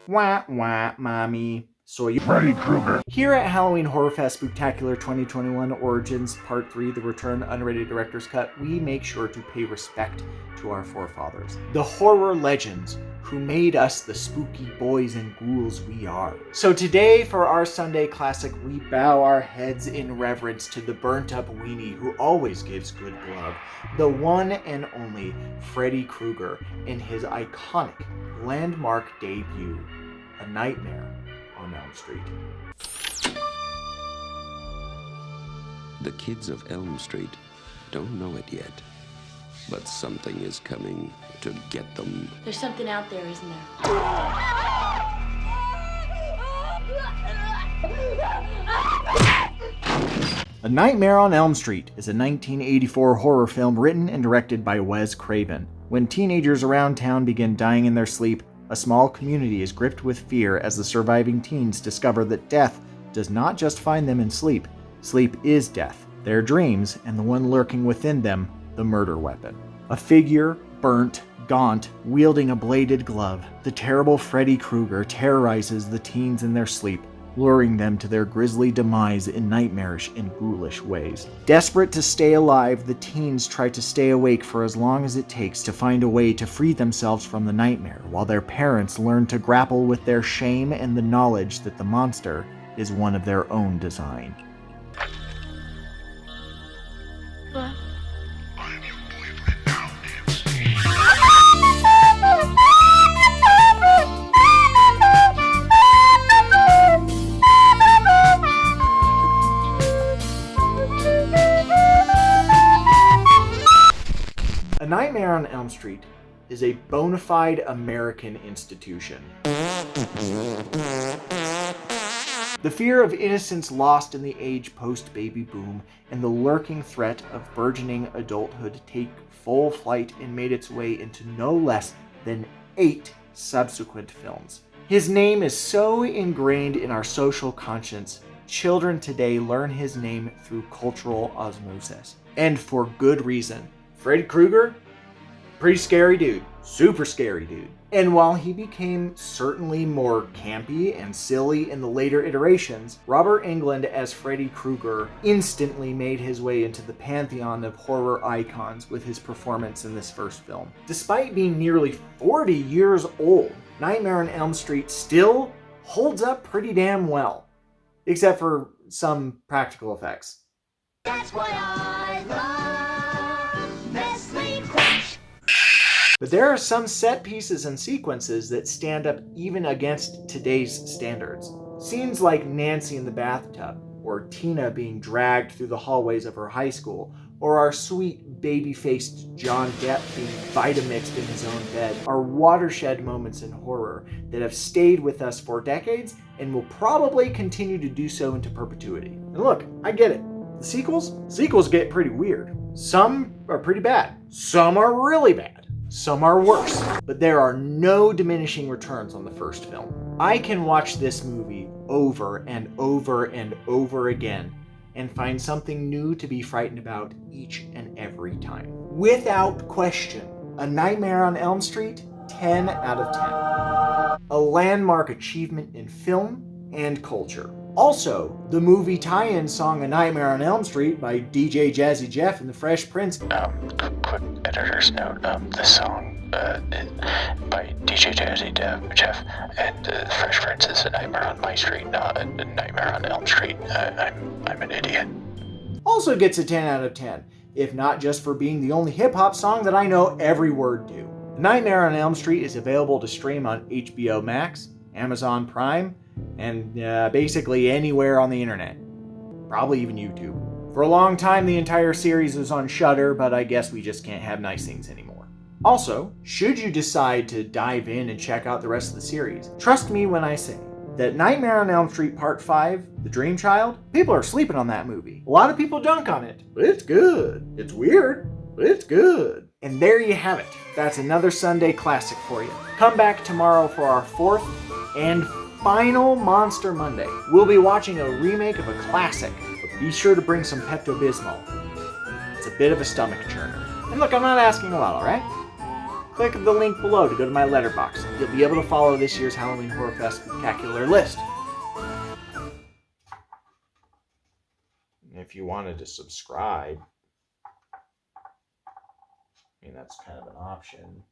Wah wah, mommy. So you Freddy Krueger. Here at Halloween Horrorfest Spooktacular 2021 Origins Part 3, The Return Unrated Director's Cut, we make sure to pay respect to our forefathers, the horror legends who made us the spooky boys and ghouls we are. So today, for our Sunday classic, we bow our heads in reverence to the burnt-up weenie who always gives good love, the one and only Freddy Krueger in his iconic landmark debut, A Nightmare on Elm Street. The kids of Elm Street don't know it yet, but something is coming to get them. There's something out there, isn't there? A Nightmare on Elm Street is a 1984 horror film written and directed by Wes Craven. When teenagers around town begin dying in their sleep, a small community is gripped with fear as the surviving teens discover that death does not just find them in sleep. Sleep is death, their dreams, and the one lurking within them, the murder weapon. A figure, burnt, gaunt, wielding a bladed glove, the terrible Freddy Krueger terrorizes the teens in their sleep, luring them to their grisly demise in nightmarish and ghoulish ways. Desperate to stay alive, the teens try to stay awake for as long as it takes to find a way to free themselves from the nightmare, while their parents learn to grapple with their shame and the knowledge that the monster is one of their own design. What? A Nightmare on Elm Street is a bona fide American institution. The fear of innocence lost in the age post-baby boom and the lurking threat of burgeoning adulthood take full flight and made its way into no less than 8 subsequent films. His name is so ingrained in our social conscience, children today learn his name through cultural osmosis. And for good reason. Freddy Krueger, pretty scary dude, super scary dude. And while he became certainly more campy and silly in the later iterations, Robert Englund as Freddy Krueger instantly made his way into the pantheon of horror icons with his performance in this first film. Despite being nearly 40 years old, Nightmare on Elm Street still holds up pretty damn well, except for some practical effects. That's why I love Nestle Crunch. But there are some set pieces and sequences that stand up even against today's standards. Scenes like Nancy in the bathtub, or Tina being dragged through the hallways of her high school, or our sweet baby-faced John Depp being Vitamixed in his own bed, are watershed moments in horror that have stayed with us for decades and will probably continue to do so into perpetuity. And look, I get it. The sequels get pretty weird. Some are pretty bad. Some are really bad. Some are worse. But there are no diminishing returns on the first film. I can watch this movie over and over and over again and find something new to be frightened about each and every time. Without question, A Nightmare on Elm Street, 10 out of 10. A landmark achievement in film and culture. Also, the movie tie-in song A Nightmare on Elm Street by DJ Jazzy Jeff and the Fresh Prince. Quick editor's note, this song by DJ Jazzy Jeff and the Fresh Prince is A Nightmare on My Street, not A Nightmare on Elm Street. I'm an idiot. Also gets a 10 out of 10, if not just for being the only hip-hop song that I know every word to. A Nightmare on Elm Street is available to stream on HBO Max, Amazon Prime, and basically anywhere on the internet. Probably even YouTube. For a long time, the entire series was on Shudder, but I guess we just can't have nice things anymore. Also, should you decide to dive in and check out the rest of the series, trust me when I say that Nightmare on Elm Street Part 5, The Dream Child, people are sleeping on that movie. A lot of people dunk on it, but it's good. It's weird, but it's good. And there you have it. That's another Sunday classic for you. Come back tomorrow for our 4th and final Monster Monday. We'll be watching a remake of a classic, but be sure to bring some Pepto-Bismol. It's a bit of a stomach churner. And look, I'm not asking a lot, alright? click the link below to go to my letterbox. You'll be able to follow this year's Halloween Horrorfest Spooktacular list. And if you wanted to subscribe, I mean, that's kind of an option.